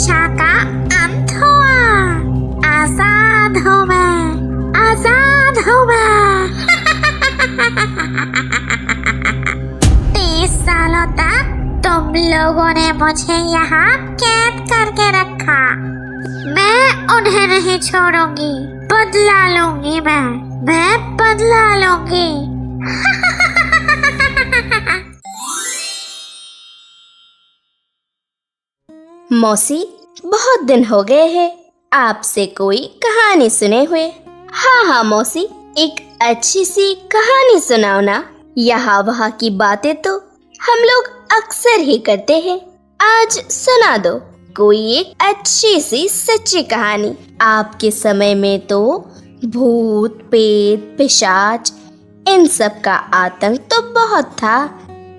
प्रतीक्षा का अंत हुआ। आजाद हूँ मैं, आजाद हूँ मैं। 30 सालों तक तुम लोगों ने मुझे यहाँ कैद करके रखा। मैं उन्हें नहीं छोड़ूंगी, बदला लूंगी मैं बदला लूंगी। मौसी, बहुत दिन हो गए हैं आपसे कोई कहानी सुने हुए। हाँ मौसी, एक अच्छी सी कहानी सुनाओ ना। यहाँ वहाँ की बातें तो हम लोग अक्सर ही करते हैं, आज सुना दो कोई एक अच्छी सी सच्ची कहानी। आपके समय में तो भूत प्रेत पिशाच इन सब का आतंक तो बहुत था,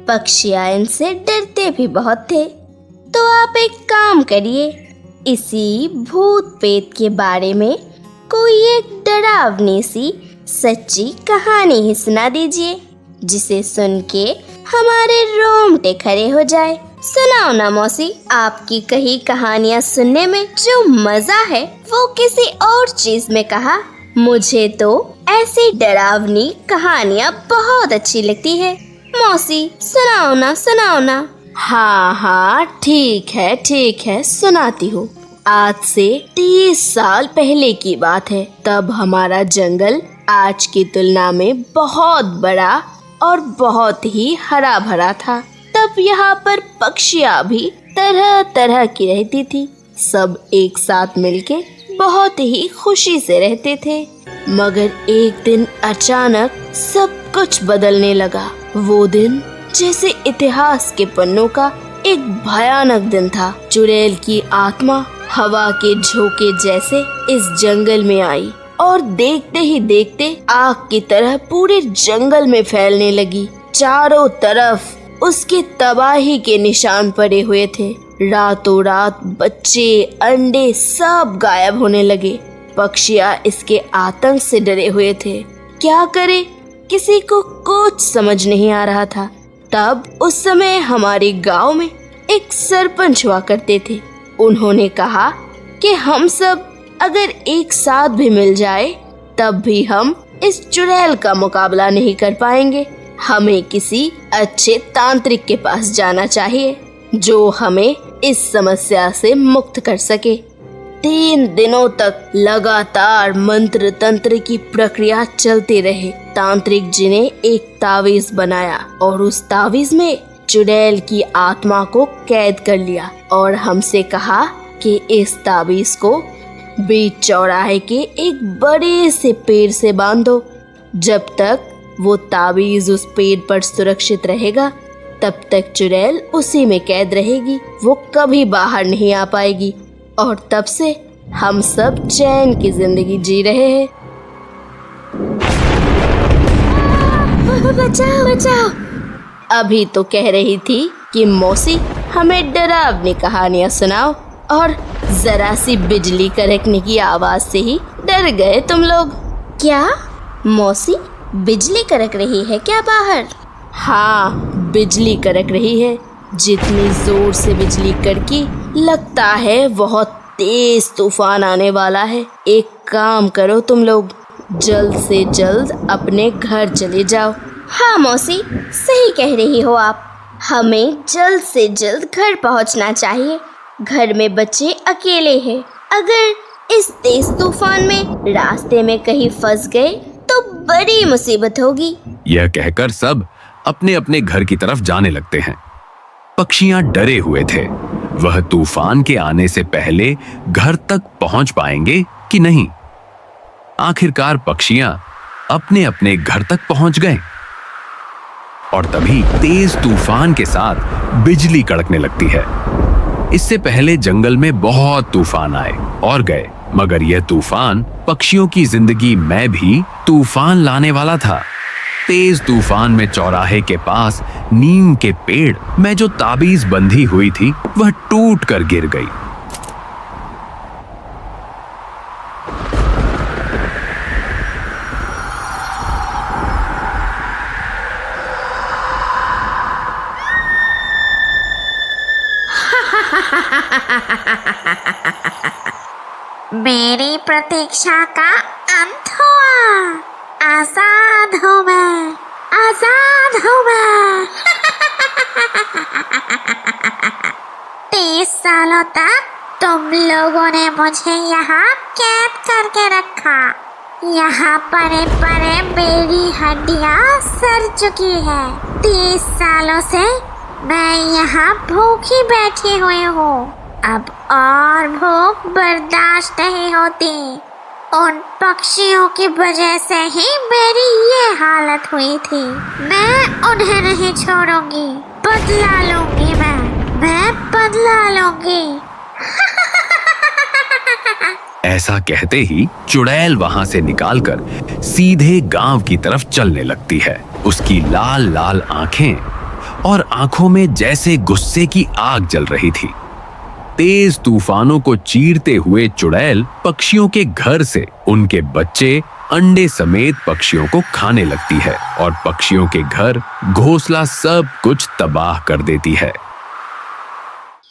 पक्षियाँ इनसे डरते भी बहुत थे। तो आप एक काम करिए, इसी भूत प्रेत के बारे में कोई एक डरावनी सी सच्ची कहानी ही सुना दीजिए, जिसे सुन के हमारे रोंगटे खड़े हो जाए। सुनाओ ना मौसी, आपकी कही कहानियाँ सुनने में जो मजा है वो किसी और चीज में कहा। मुझे तो ऐसी डरावनी कहानियाँ बहुत अच्छी लगती है। मौसी सुनाओ ना। हाँ ठीक है सुनाती हूँ। आज से 30 साल पहले की बात है। तब हमारा जंगल आज की तुलना में बहुत बड़ा और बहुत ही हरा भरा था। तब यहाँ पर पक्षियाँ भी तरह तरह की रहती थी। सब एक साथ मिलके बहुत ही खुशी से रहते थे। मगर एक दिन अचानक सब कुछ बदलने लगा। वो दिन जैसे इतिहास के पन्नों का एक भयानक दिन था। चुड़ैल की आत्मा हवा के झोंके जैसे इस जंगल में आई और देखते ही देखते आग की तरह पूरे जंगल में फैलने लगी। चारों तरफ उसके तबाही के निशान पड़े हुए थे। रातों रात बच्चे अंडे सब गायब होने लगे। पक्षियाँ इसके आतंक से डरे हुए थे। क्या करे, किसी को कुछ समझ नहीं आ रहा था। तब उस समय हमारे गांव में एक सरपंच हुआ करते थे। उन्होंने कहा कि हम सब अगर एक साथ भी मिल जाए तब भी हम इस चुड़ैल का मुकाबला नहीं कर पाएंगे। हमें किसी अच्छे तांत्रिक के पास जाना चाहिए जो हमें इस समस्या से मुक्त कर सके। 3 दिनों तक लगातार मंत्र तंत्र की प्रक्रिया चलते रहे। तांत्रिक जी ने एक तावीज बनाया और उस तावीज में चुड़ैल की आत्मा को कैद कर लिया और हमसे कहा कि इस तावीज को बीच चौराहे के एक बड़े से पेड़ से बांधो। जब तक वो तावीज उस पेड़ पर सुरक्षित रहेगा तब तक चुड़ैल उसी में कैद रहेगी, वो कभी बाहर नहीं आ पाएगी। और तब से हम सब चैन की जिंदगी जी रहे हैं। बचाओ। अभी तो कह रही थी कि मौसी हमें डरावनी कहानियाँ सुनाओ और जरा सी बिजली कड़कने की आवाज से ही डर गए तुम लोग। क्या मौसी, बिजली कड़क रही है क्या बाहर? हाँ, बिजली कड़क रही है। जितनी जोर से बिजली कड़की लगता है बहुत तेज तूफान आने वाला है। एक काम करो तुम लोग, जल्द से जल्द अपने घर चले जाओ। हाँ मौसी, सही कह रही हो आप। हमें जल्द से जल्द घर पहुंचना चाहिए। घर में बच्चे अकेले हैं। अगर इस तेज तूफान में रास्ते में कहीं फंस गए तो बड़ी मुसीबत होगी। यह कहकर सब अपने अपने घर की तरफ जाने लगते हैं। पक्षियां डरे हुए थे, वह तूफान के आने से पहले घर तक पहुंच पाएंगे कि नहीं। आखिरकार पक्षियां अपने अपने घर तक पहुंच गए और तभी तेज तूफान के साथ बिजली कड़कने लगती है। इससे पहले जंगल में बहुत तूफान आए और गए, मगर यह तूफान पक्षियों की जिंदगी में भी तूफान लाने वाला था। तेज तूफान में चौराहे के पास नीम के पेड़ में जो ताबीज बंधी हुई थी वह टूट कर गिर गई। मेरी प्रतीक्षा का अंत हुआ। आजाद हूँ मैं, आजाद हूँ मैं। 30 सालों तक तुम लोगों ने मुझे यहाँ कैद करके रखा। यहाँ परे परे मेरी हड्डियाँ सड़ चुकी है। 30 सालों से मैं यहाँ भूखी बैठी हुई हूँ। अब और भूख बर्दाश्त नहीं होती। उन पक्षियों की वजह से ही मेरी ये हालत हुई थी। मैं उन्हें नहीं छोड़ूंगी, बदला लूंगी मैं बदला लूंगी। ऐसा कहते ही चुड़ैल वहां से निकालकर सीधे गांव की तरफ चलने लगती है। उसकी लाल लाल आंखें और आंखों में जैसे गुस्से की आग जल रही थी। तेज तूफानों को चीरते हुए चुड़ैल पक्षियों के घर से उनके बच्चे, अंडे समेत पक्षियों को खाने लगती है और पक्षियों के घर, घोंसला सब कुछ तबाह कर देती है।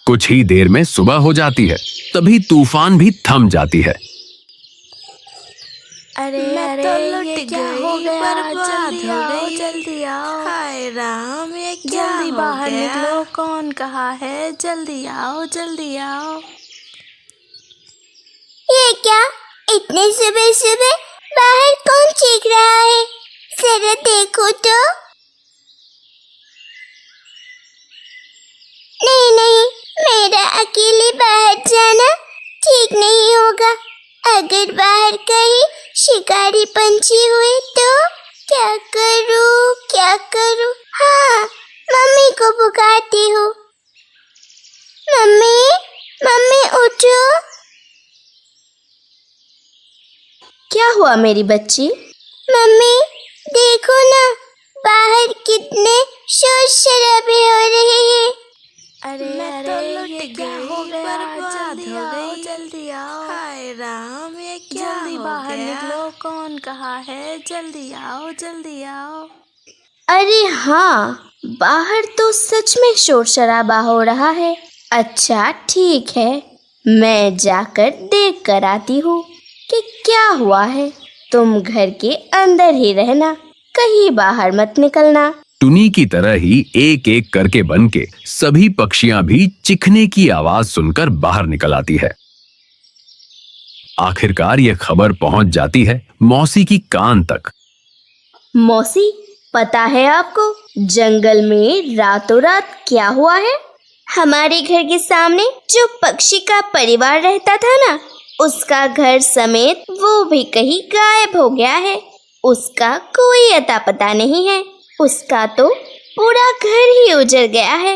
कुछ ही देर में सुबह हो जाती है। तभी तूफान भी थम जाती है। अरे ये क्या हो गया? जल्दी आओ। हाय राम, ये क्या जल्दी बाहर निकलो। कौन कहा है? जल्दी आओ, जल्दी आओ। ये क्या इतने सुबह सुबह बाहर कौन चीख रहा है? जरा देखो तो। नहीं, मेरा अकेले बाहर जाना ठीक नहीं होगा। अगर बाहर कहीं शिकारी पंछी हुए तो क्या करूं? हाँ, मम्मी को पुकारती हूँ। मम्मी उठो। क्या हुआ मेरी बच्ची? मम्मी देखो ना, बाहर कितने शोर शराबे हो रहे हैं। अरे ये क्या हो गया? जल्दी आओ। हाय राम, ये क्या जल्दी बाहर निकलो। कौन कहा है? जल्दी आओ, जल्दी आओ। अरे हाँ, बाहर तो सच में शोर शराबा हो रहा है। अच्छा ठीक है, मैं जाकर देख कर आती हूँ कि क्या हुआ है। तुम घर के अंदर ही रहना, कहीं बाहर मत निकलना। टुनी की तरह ही एक एक करके बनके सभी पक्षियां भी चिखने की आवाज सुनकर बाहर निकल आती है। आखिरकार यह खबर पहुंच जाती है मौसी की कान तक। मौसी, पता है आपको जंगल में रातों रात क्या हुआ है? हमारे घर के सामने जो पक्षी का परिवार रहता था ना, उसका घर समेत वो भी कहीं गायब हो गया है। उसका कोई अता पता नहीं है। उसका तो पूरा घर ही उजड़ गया है।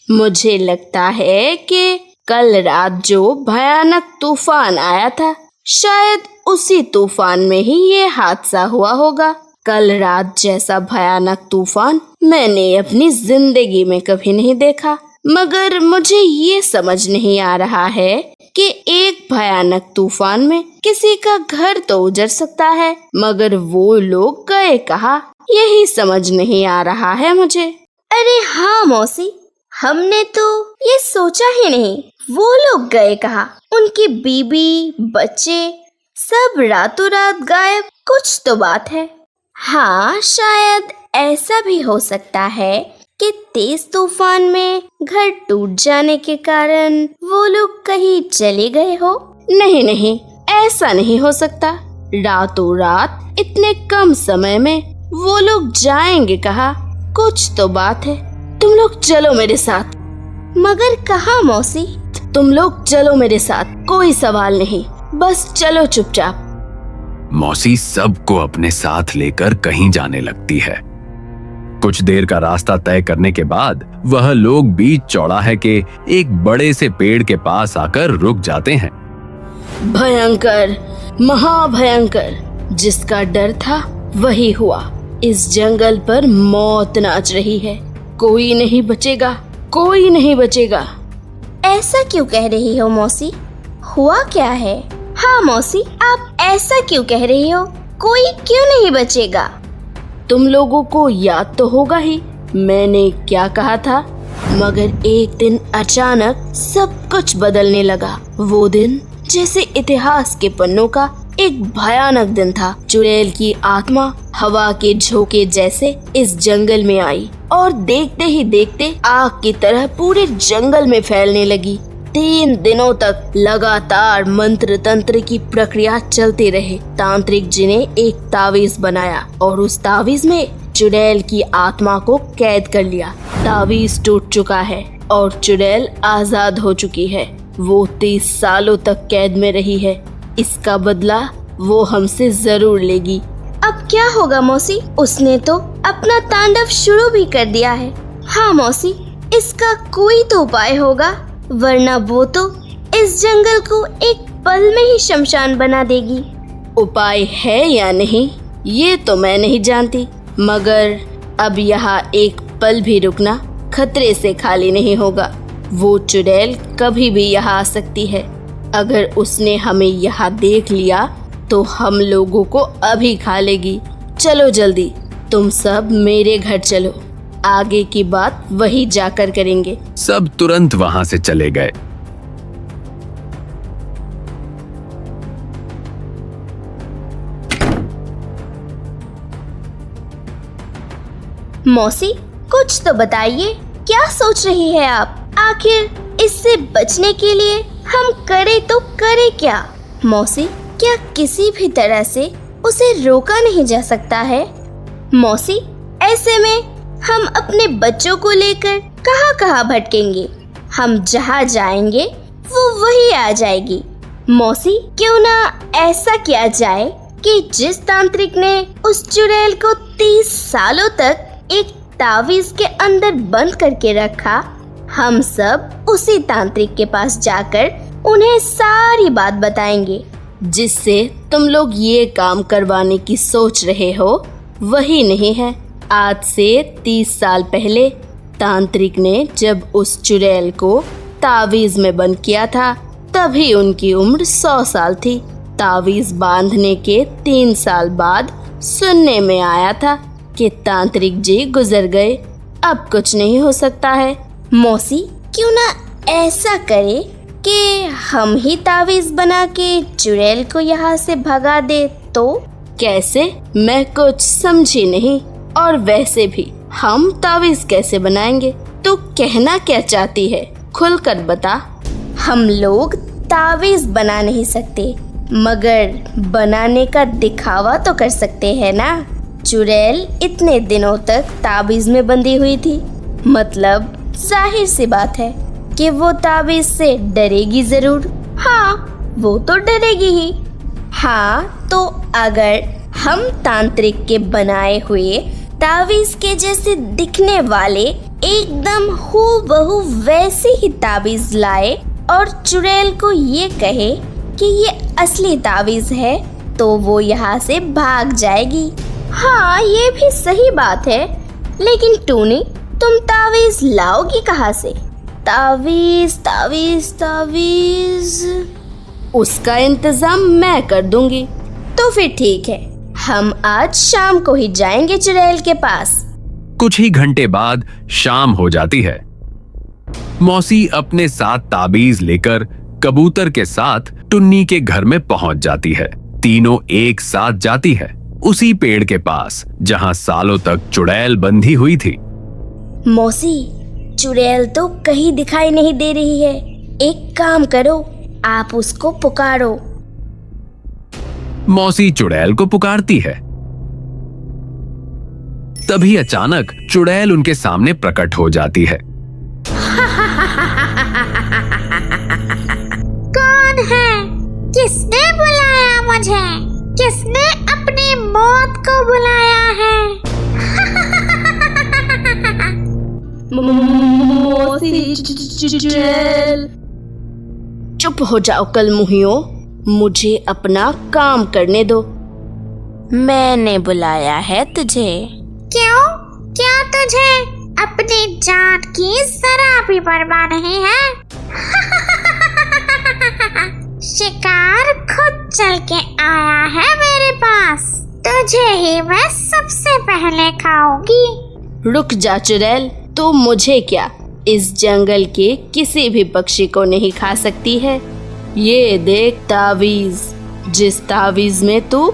मुझे लगता है कि कल रात जो भयानक तूफान आया था, शायद उसी तूफान में ही ये हादसा हुआ होगा। कल रात जैसा भयानक तूफान मैंने अपनी जिंदगी में कभी नहीं देखा। मगर मुझे ये समझ नहीं आ रहा है कि एक भयानक तूफान में किसी का घर तो उजड़ सकता है, मगर वो लोग गए कहाँ, यही समझ नहीं आ रहा है मुझे। अरे हाँ मौसी, हमने तो ये सोचा ही नहीं, वो लोग गए कहाँ। उनकी बीबी, बच्चे सब रातों रात गायब। कुछ तो बात है। हाँ, शायद ऐसा भी हो सकता है कि तेज तूफान में घर टूट जाने के कारण वो लोग कहीं चले गए हो। नहीं, ऐसा नहीं हो सकता। रातों रात इतने कम समय में वो लोग जाएंगे कहाँ? कुछ तो बात है। तुम लोग चलो मेरे साथ। मगर कहाँ मौसी? तुम लोग चलो मेरे साथ, कोई सवाल नहीं, बस चलो चुपचाप। मौसी सबको अपने साथ लेकर कहीं जाने लगती है। कुछ देर का रास्ता तय करने के बाद वह लोग बीच चौराहे के एक बड़े से पेड़ के पास आकर रुक जाते हैं। भयंकर, महाभयंकर, जिसका डर था वही हुआ। इस जंगल पर मौत नाच रही है। कोई नहीं बचेगा, कोई नहीं बचेगा। ऐसा क्यों कह रही हो मौसी? हुआ क्या है? हाँ मौसी, आप ऐसा क्यों कह रही हो? कोई क्यों नहीं बचेगा? तुम लोगों को याद तो होगा ही, मैंने क्या कहा था मगर एक दिन अचानक सब कुछ बदलने लगा। वो दिन जैसे इतिहास के पन्नों का एक भयानक दिन था। चुड़ैल की आत्मा हवा के झोंके जैसे इस जंगल में आई और देखते ही देखते आग की तरह पूरे जंगल में फैलने लगी। 3 दिनों तक लगातार मंत्र तंत्र की प्रक्रिया चलती रही। तांत्रिक जी ने एक तावीज बनाया और उस तावीज में चुड़ैल की आत्मा को कैद कर लिया। तावीज टूट चुका है और चुड़ैल आजाद हो चुकी है। वो 30 सालों तक कैद में रही है। इसका बदला वो हमसे जरूर लेगी। अब क्या होगा मौसी? उसने तो अपना तांडव शुरू भी कर दिया है। हाँ मौसी, इसका कोई तो उपाय होगा, वरना वो तो इस जंगल को एक पल में ही शमशान बना देगी। उपाय है या नहीं ये तो मैं नहीं जानती, मगर अब यहाँ एक पल भी रुकना खतरे से खाली नहीं होगा। वो चुड़ैल कभी भी यहाँ आ सकती है। अगर उसने हमें यहाँ देख लिया तो हम लोगों को अभी खा लेगी। चलो जल्दी, तुम सब मेरे घर चलो, आगे की बात वही जाकर करेंगे। सब तुरंत वहां से चले गए। मौसी, कुछ तो बताइए, क्या सोच रही है आप? आखिर इससे बचने के लिए हम करे तो करे क्या? मौसी, क्या किसी भी तरह से उसे रोका नहीं जा सकता है? मौसी, ऐसे में हम अपने बच्चों को लेकर कहाँ भटकेंगे? हम जहाँ जाएंगे वो वही आ जाएगी। मौसी, क्यों ना ऐसा किया जाए कि जिस तांत्रिक ने उस चुड़ैल को 30 सालों तक एक तावीज के अंदर बंद करके रखा, हम सब उसी तांत्रिक के पास जाकर उन्हें सारी बात बताएंगे। जिससे तुम लोग ये काम करवाने की सोच रहे हो वही नहीं है। आज से 30 साल पहले तांत्रिक ने जब उस चुड़ैल को तावीज में बंद किया था, तभी उनकी उम्र 100 साल थी। तावीज बांधने के 3 साल बाद सुनने में आया था कि तांत्रिक जी गुजर गए। अब कुछ नहीं हो सकता है। मौसी, क्यों ना ऐसा करे कि हम ही तावीज बना के चुड़ैल को यहाँ से भगा दे तो? कैसे? मैं कुछ समझी नहीं। और वैसे भी हम तावीज कैसे बनाएंगे? तो कहना क्या चाहती है, खुलकर बता। हम लोग तावीज बना नहीं सकते, मगर बनाने का दिखावा तो कर सकते हैं ना। चुड़ैल इतने दिनों तक तावीज में बंधी हुई थी, मतलब जाहिर सी बात है कि वो तावीज से डरेगी जरूर। हाँ, वो तो डरेगी ही। हाँ, तो अगर हम तांत्रिक के बनाए हुए तावीज के जैसे दिखने वाले एकदम हूबहू वैसे ही तावीज लाए और चुड़ैल को ये कहे कि ये असली तावीज है, तो वो यहाँ से भाग जाएगी। हाँ, ये भी सही बात है, लेकिन टूनी, तुम तावीज लाओगी कहाँ से? तावीज तावीज तावीज उसका इंतजाम मैं कर दूंगी। तो फिर ठीक है, हम आज शाम को ही जाएंगे चुड़ैल के पास। कुछ ही घंटे बाद शाम हो जाती है। मौसी अपने साथ ताबीज लेकर कबूतर के साथ टुन्नी के घर में पहुंच जाती है। तीनों एक साथ जाती है उसी पेड़ के पास जहां सालों तक चुड़ैल बंधी हुई थी। मौसी, चुड़ैल तो कहीं दिखाई नहीं दे रही है। एक काम करो, आप उसको पुकारो। मौसी चुड़ैल को पुकारती है। तभी अचानक चुड़ैल उनके सामने प्रकट हो जाती है। कौन है? किसने बुलाया मुझे? किसने अपनी मौत को बुलाया है? चुप हो जाओ कलमुहियों, मुझे अपना काम करने दो। मैंने बुलाया है तुझे। क्यों? क्या तुझे अपनी जान की जरा भी परवाह नहीं है? शिकार खुद चल के आया है मेरे पास। तुझे ही मैं सबसे पहले खाऊंगी। रुक जा चुड़ैल, तू मुझे क्या इस जंगल के किसी भी पक्षी को नहीं खा सकती है। ये देख तावीज, जिस तावीज में तू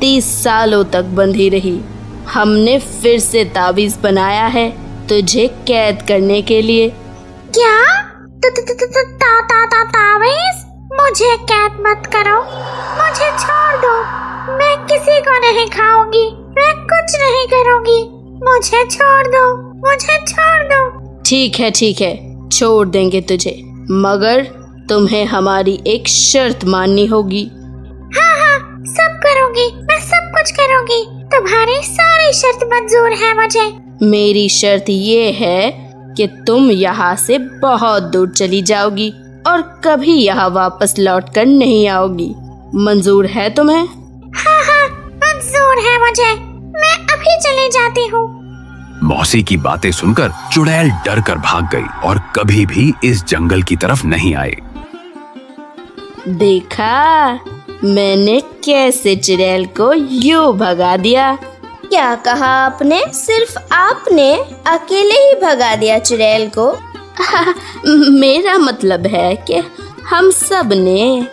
30 सालों तक बंधी रही। हमने फिर से तावीज बनाया है तुझे कैद करने के लिए। क्या? तावीज? मुझे कैद मत करो, मुझे छोड़ दो। मैं किसी को नहीं खाऊंगी, मैं कुछ नहीं करूंगी। मुझे छोड़ दो, मुझे छोड़ दो। ठीक है, छोड़ देंगे तुझे, मगर तुम्हें हमारी एक शर्त माननी होगी। हाँ, सब करूंगी, मैं सब कुछ करूंगी। तुम्हारी सारी शर्त मंजूर है मुझे। मेरी शर्त ये है कि तुम यहाँ से बहुत दूर चली जाओगी और कभी यहाँ वापस लौटकर नहीं आओगी। मंजूर है तुम्हें? हाँ, मंजूर है मुझे। मैं अभी चली जाती हूँ। मौसी की बातें सुनकर चुड़ैल डर कर भाग गई और कभी भी इस जंगल की तरफ नहीं आई। देखा मैंने कैसे चुड़ैल को यूं भगा दिया। क्या कहा आपने? सिर्फ आपने अकेले ही भगा दिया चुड़ैल को? मेरा मतलब है कि हम सब ने।